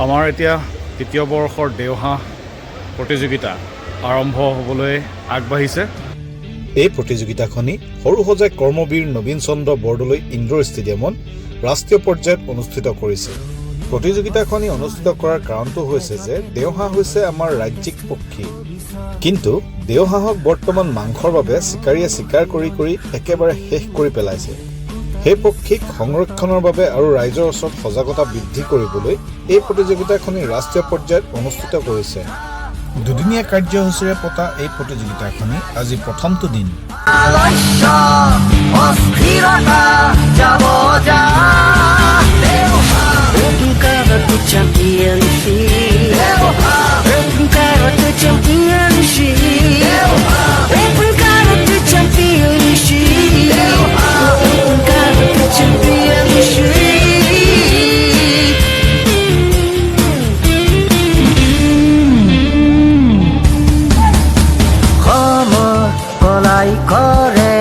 আমাৰ এতিয়া তৃতীয় বৰ্ষৰ দেওহাঁহ প্ৰতিযোগিতা আৰম্ভ হ'বলৈ আগবাঢ়িছে। এই প্ৰতিযোগিতাখনি সৰুসজাই কৰ্মবীৰ নবীন চন্দ্ৰ বৰদলৈ ইনডোৰ ষ্টেডিয়ামত ৰাষ্ট্ৰীয় পৰ্যায়ত অনুষ্ঠিত কৰিছে। প্ৰতিযোগিতাখনি অনুষ্ঠিত কৰাৰ কাৰণটো হৈছে যে দেওহাঁহ হৈছে আমাৰ ৰাজ্যিক পক্ষী, কিন্তু দেওহাঁহক বৰ্তমান মাংসৰ বাবে চিকাৰীয়ে চিকাৰ কৰি কৰি একেবাৰে শেষ কৰি পেলাইছে। সেই পক্ষীক সংৰক্ষণৰ বাবে আৰু ৰাইজৰ ওচৰত সজাগতা বৃদ্ধি কৰিবলৈ এই প্ৰতিযোগিতাখনি ৰাষ্ট্ৰীয় পৰ্যায়ত অনুষ্ঠিত কৰিছে। দুদিনীয়া কাৰ্যসূচীৰে পতা এই প্ৰতিযোগিতাখনি আজি প্ৰথমটো দিন। কৰে